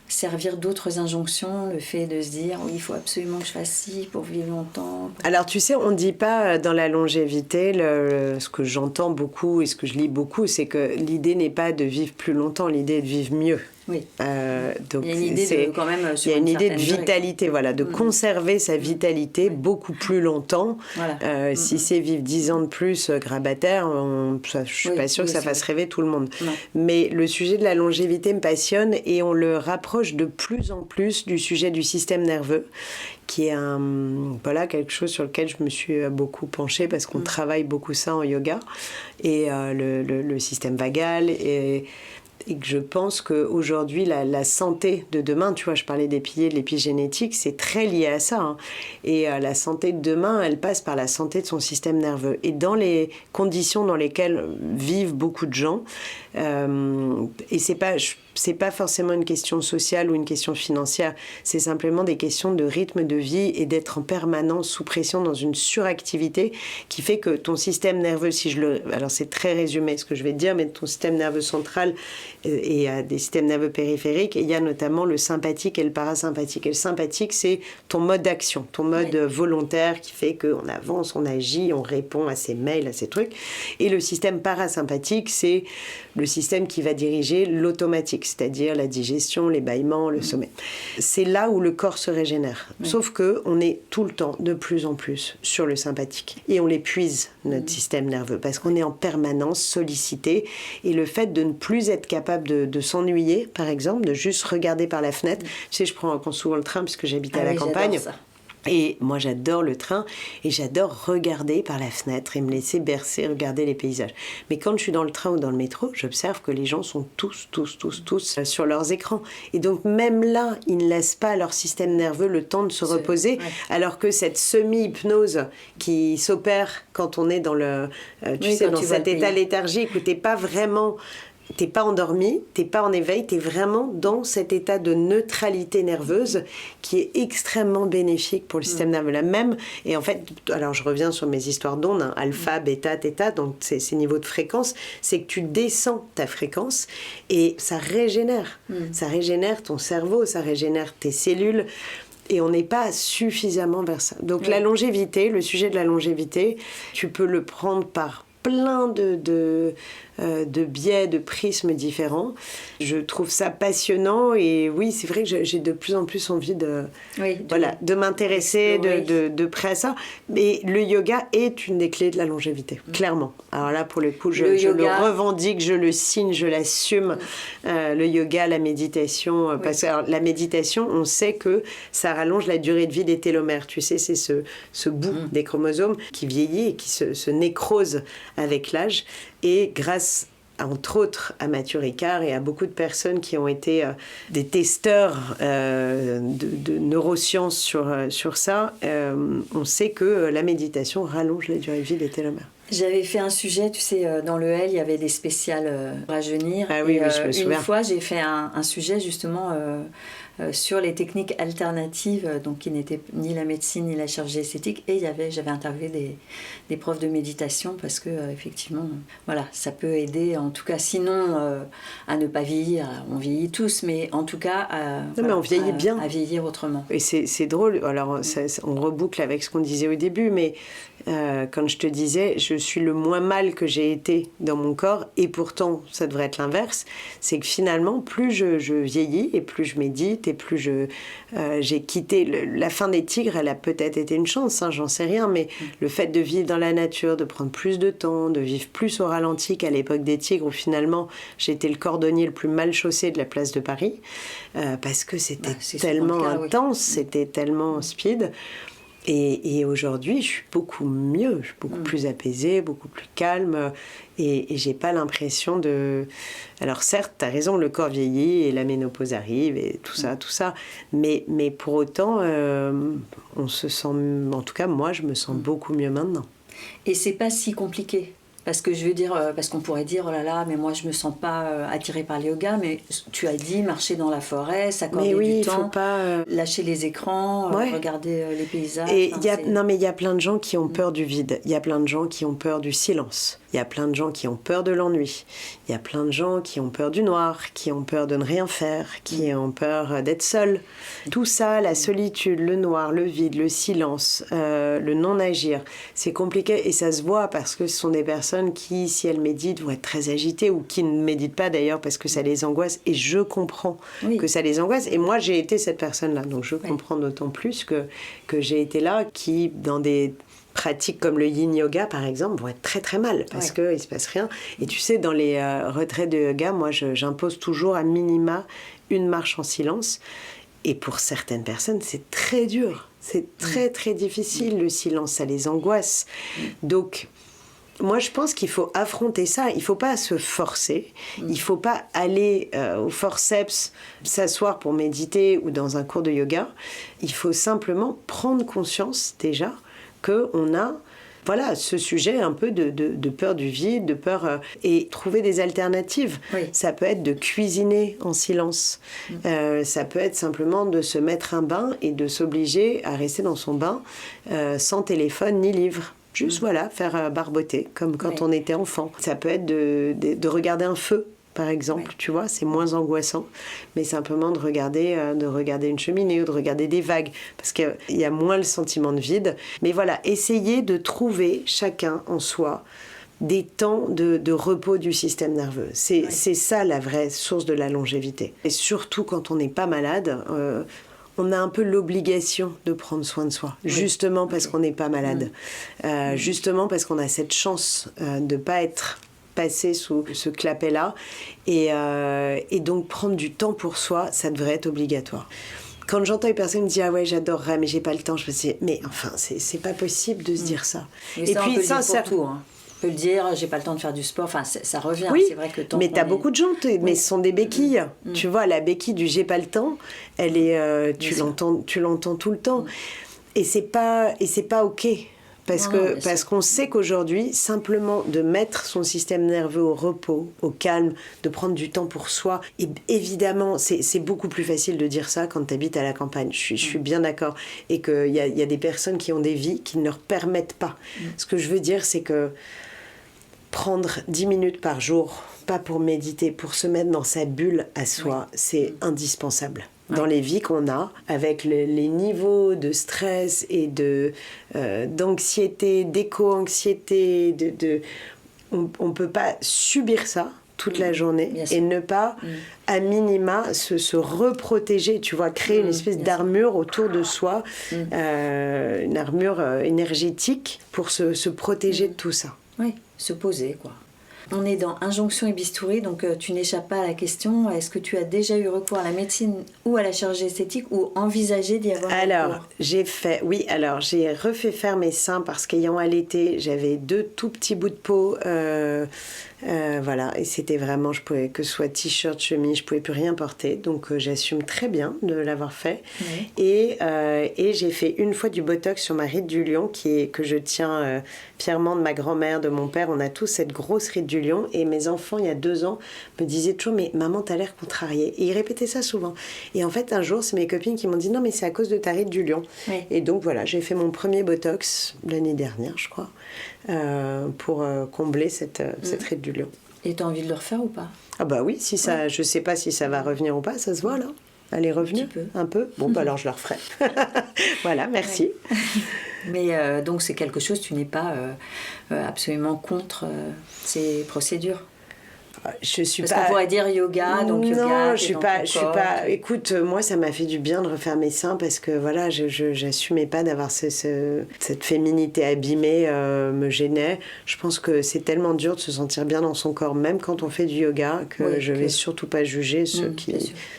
[SPEAKER 1] servir d'autres injonctions, le fait de se dire oui, il faut absolument que je fasse ci pour vivre longtemps.
[SPEAKER 2] Alors tu sais, on ne dit pas dans la longévité, ce que j'entends beaucoup et ce que je lis beaucoup, c'est que l'idée n'est pas de vivre plus longtemps, l'idée est de vivre mieux.
[SPEAKER 1] Oui.
[SPEAKER 2] Donc
[SPEAKER 1] il y a une idée
[SPEAKER 2] il y a une idée de vitalité, voilà, de conserver sa vitalité beaucoup plus longtemps. Voilà. Si c'est vivre 10 ans de plus grabataire, je ne suis pas sûre que ça fasse rêver tout le monde. Non. Mais le sujet de la longévité me passionne et on le rapproche de plus en plus du sujet du système nerveux, qui est quelque chose sur lequel je me suis beaucoup penchée parce qu'on travaille beaucoup ça en yoga, et le système vagal et que je pense qu'aujourd'hui, la santé de demain, tu vois, je parlais des piliers de l'épigénétique, c'est très lié à ça. Hein. Et la santé de demain, elle passe par la santé de son système nerveux. Et dans les conditions dans lesquelles vivent beaucoup de gens, et c'est pas forcément une question sociale ou une question financière, c'est simplement des questions de rythme de vie et d'être en permanence sous pression dans une suractivité qui fait que ton système nerveux, alors c'est très résumé ce que je vais te dire, mais ton système nerveux central et des systèmes nerveux périphériques, et il y a notamment le sympathique et le parasympathique. Et le sympathique, c'est ton mode d'action, ton mode volontaire qui fait qu'on avance, on agit, on répond à ses mails, à ses trucs. Et le système parasympathique, c'est le système qui va diriger l'automatique, c'est-à-dire la digestion, les bâillements, le sommeil. C'est là où le corps se régénère. Sauf qu'on est tout le temps, de plus en plus, sur le sympathique. Et on l'épuise, notre système nerveux, parce qu'on est en permanence sollicité. Et le fait de ne plus être capable de s'ennuyer, par exemple, de juste regarder par la fenêtre. Tu sais, je prends souvent le train, puisque j'habite à la campagne. Ça. Et moi, j'adore le train et j'adore regarder par la fenêtre et me laisser bercer, regarder les paysages. Mais quand je suis dans le train ou dans le métro, j'observe que les gens sont tous sur leurs écrans. Et donc, même là, ils ne laissent pas leur système nerveux le temps de se reposer, alors que cette semi-hypnose qui s'opère quand on est dans dans cet état léthargique où t'es pas vraiment... T'es pas endormi, t'es pas en éveil, t'es vraiment dans cet état de neutralité nerveuse qui est extrêmement bénéfique pour le système nerveux. La même, et en fait, alors je reviens sur mes histoires d'ondes, alpha, bêta, theta, donc ces niveaux de fréquence, c'est que tu descends ta fréquence et ça régénère. Ça régénère ton cerveau, ça régénère tes cellules. Et on n'est pas suffisamment vers ça. Donc la longévité, le sujet de la longévité, tu peux le prendre par plein de biais, de prismes différents. Je trouve ça passionnant et oui, c'est vrai que j'ai de plus en plus envie de m'intéresser de près à ça. Mais le yoga est une des clés de la longévité, clairement. Alors là, pour le coup, je le revendique, je le signe, je l'assume. Le yoga, la méditation, parce que la méditation, on sait que ça rallonge la durée de vie des télomères. Tu sais, c'est ce bout des chromosomes qui vieillit et qui se nécrose avec l'âge. Et grâce, entre autres, à Mathieu Ricard et à beaucoup de personnes qui ont été des testeurs de neurosciences sur ça, on sait que la méditation rallonge la durée de vie des télomères.
[SPEAKER 1] J'avais fait un sujet, tu sais, dans le L, il y avait des spéciales rajeunir.
[SPEAKER 2] Ah oui, je me souviens.
[SPEAKER 1] Une fois, j'ai fait un sujet justement sur les techniques alternatives, donc qui n'étaient ni la médecine ni la chirurgie esthétique, et j'avais interviewé des profs de méditation parce que effectivement, voilà, ça peut aider, en tout cas, sinon à ne pas vieillir. On vieillit tous, mais en tout cas
[SPEAKER 2] on vieillit bien.
[SPEAKER 1] À vieillir autrement.
[SPEAKER 2] Et c'est drôle. Alors, on reboucle avec ce qu'on disait au début, mais Quand je te disais, je suis le moins mal que j'ai été dans mon corps, et pourtant, ça devrait être l'inverse, c'est que finalement, plus je vieillis, et plus je médite, et plus j'ai quitté... La fin des tigres, elle a peut-être été une chance, hein, j'en sais rien, mais le fait de vivre dans la nature, de prendre plus de temps, de vivre plus au ralenti qu'à l'époque des tigres, où finalement, j'étais le cordonnier le plus mal chaussé de la place de Paris, parce que c'était tellement intense, c'était tellement speed. Et aujourd'hui, je suis beaucoup mieux, je suis beaucoup plus apaisée, beaucoup plus calme, et j'ai pas l'impression de... Alors certes, t'as raison, le corps vieillit et la ménopause arrive et tout ça, mais pour autant, on se sent... En tout cas, moi, je me sens beaucoup mieux maintenant.
[SPEAKER 1] Et c'est pas si compliqué. Parce que je veux dire, parce qu'on pourrait dire, oh là là, mais moi je me sens pas attirée par le yoga, mais tu as dit marcher dans la forêt, s'accorder du temps, faut pas, lâcher les écrans, regarder les paysages.
[SPEAKER 2] Et non, mais il y a plein de gens qui ont peur du vide, il y a plein de gens qui ont peur du silence, il y a plein de gens qui ont peur de l'ennui, il y a plein de gens qui ont peur du noir, qui ont peur de ne rien faire, qui ont peur d'être seul. Tout ça, la solitude, le noir, le vide, le silence, le non-agir, c'est compliqué et ça se voit parce que ce sont des personnes qui, si elles méditent, vont être très agitées ou qui ne méditent pas d'ailleurs parce que ça les angoisse. Et je comprends que ça les angoisse. Et moi, j'ai été cette personne-là. Donc, je comprends d'autant plus que j'ai été là, qui, dans des pratiques comme le yin yoga, par exemple, vont être très, très mal parce qu'il ne se passe rien. Et tu sais, dans les retraits de yoga, moi, j'impose toujours à minima une marche en silence. Et pour certaines personnes, c'est très dur. C'est très, très difficile. Le silence, ça les angoisse. Donc... Moi, je pense qu'il faut affronter ça. Il ne faut pas se forcer. Il ne faut pas aller au forceps, s'asseoir pour méditer ou dans un cours de yoga. Il faut simplement prendre conscience déjà qu'on a ce sujet un peu de peur du vide, de peur... et trouver des alternatives. Ça peut être de cuisiner en silence. Ça peut être simplement de se mettre un bain et de s'obliger à rester dans son bain sans téléphone ni livre. Juste faire barboter, comme quand on était enfant. Ça peut être de regarder un feu, par exemple, tu vois, c'est moins angoissant. Mais simplement de regarder une cheminée ou de regarder des vagues, parce qu'il y a moins le sentiment de vide. Mais voilà, essayer de trouver chacun en soi des temps de repos du système nerveux. C'est ça la vraie source de la longévité. Et surtout quand on n'est pas malade... on a un peu l'obligation de prendre soin de soi, justement parce qu'on n'est pas malade, justement parce qu'on a cette chance de ne pas être passé sous ce clapet-là, et donc prendre du temps pour soi, ça devrait être obligatoire. Quand j'entends les personnes me dire « Ah ouais, j'adorerais, mais j'ai pas le temps », je me dis « Mais enfin, c'est pas possible de se dire ça. »
[SPEAKER 1] Et ça, puis, on peut ça, le dire pour tout, hein. Le dire, j'ai pas le temps de faire du sport, enfin ça revient, c'est vrai que le temps.
[SPEAKER 2] Mais t'as beaucoup de gens, mais ce sont des béquilles. Tu vois, la béquille du j'ai pas le temps, elle est, tu l'entends tout le temps. Et c'est pas ok. Parce qu'on sait qu'aujourd'hui, simplement de mettre son système nerveux au repos, au calme, de prendre du temps pour soi, et évidemment, c'est beaucoup plus facile de dire ça quand tu habites à la campagne. Je suis bien d'accord. Et qu'il y a des personnes qui ont des vies qui ne leur permettent pas. Ce que je veux dire, c'est que prendre 10 minutes par jour, pas pour méditer, pour se mettre dans sa bulle à soi, c'est indispensable. Dans les vies qu'on a, avec les niveaux de stress et d'anxiété, d'éco-anxiété, on ne peut pas subir ça toute la journée et ne pas, à minima, se reprotéger, tu vois, créer une espèce d'armure autour de soi, une armure énergétique pour se protéger de tout ça.
[SPEAKER 1] Oui, se poser, quoi. On est dans Injonction et Bistouri, donc tu n'échappes pas à la question. Est-ce que tu as déjà eu recours à la médecine ou à la chirurgie esthétique ou envisagé d'y avoir recours ?
[SPEAKER 2] J'ai refait faire mes seins parce qu'ayant allaité, j'avais 2 tout petits bouts de peau. Et c'était vraiment, je pouvais, que ce soit t-shirt, chemise, je pouvais plus rien porter, donc j'assume très bien de l'avoir fait. Et j'ai fait une fois du botox sur ma ride du lion que je tiens fièrement de ma grand-mère, de mon père. On a tous cette grosse ride du lion, et mes enfants il y a 2 ans me disaient toujours mais maman t'as l'air contrariée, et ils répétaient ça souvent. Et en fait un jour c'est mes copines qui m'ont dit non mais c'est à cause de ta ride du lion. Et donc voilà, j'ai fait mon premier botox l'année dernière je crois, pour combler cette ride du lion.
[SPEAKER 1] Et t'as envie de le refaire ou pas ?
[SPEAKER 2] Ah bah oui, si ça, je sais pas si ça va revenir ou pas, ça se voit là. Elle est revenue un peu. Bon, bah alors je le referai. Voilà, merci.
[SPEAKER 1] Mais donc c'est quelque chose, tu n'es pas absolument contre ces procédures?
[SPEAKER 2] Je suis
[SPEAKER 1] Parce
[SPEAKER 2] pas...
[SPEAKER 1] qu'on pourrait dire yoga, donc
[SPEAKER 2] non,
[SPEAKER 1] yoga.
[SPEAKER 2] je suis pas. Écoute, moi, ça m'a fait du bien de refaire mes seins parce que voilà, j'assumais pas d'avoir cette féminité abîmée me gênait. Je pense que c'est tellement dur de se sentir bien dans son corps, même quand on fait du yoga, que je vais surtout pas juger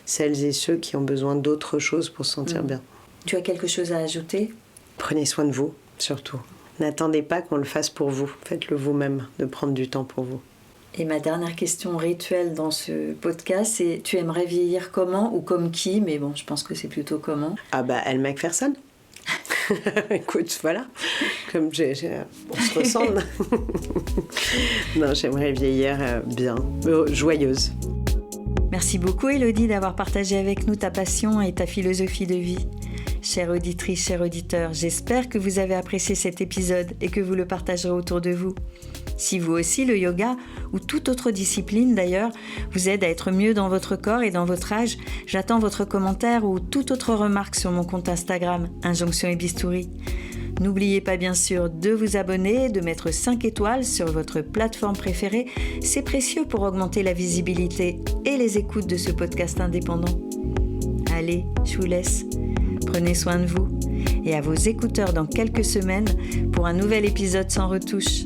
[SPEAKER 2] celles et ceux qui ont besoin d'autre chose pour se sentir bien.
[SPEAKER 1] Tu as quelque chose à ajouter?
[SPEAKER 2] Prenez soin de vous, surtout. N'attendez pas qu'on le fasse pour vous. Faites-le vous-même, de prendre du temps pour vous.
[SPEAKER 1] Et ma dernière question rituelle dans ce podcast, c'est: tu aimerais vieillir comment ou comme qui? Mais bon, je pense que c'est plutôt comment.
[SPEAKER 2] Ah bah, Elle Macpherson. Écoute, voilà. Comme on se ressemble. Non, j'aimerais vieillir bien, joyeuse.
[SPEAKER 1] Merci beaucoup, Élodie, d'avoir partagé avec nous ta passion et ta philosophie de vie. Chère auditrice, chers auditeurs, j'espère que vous avez apprécié cet épisode et que vous le partagerez autour de vous. Si vous aussi, le yoga, ou toute autre discipline d'ailleurs, vous aide à être mieux dans votre corps et dans votre âge, j'attends votre commentaire ou toute autre remarque sur mon compte Instagram, Injonction et Bistouri. N'oubliez pas bien sûr de vous abonner, de mettre 5 étoiles sur votre plateforme préférée. C'est précieux pour augmenter la visibilité et les écoutes de ce podcast indépendant. Allez, je vous laisse. Prenez soin de vous et à vos écouteurs dans quelques semaines pour un nouvel épisode sans retouche.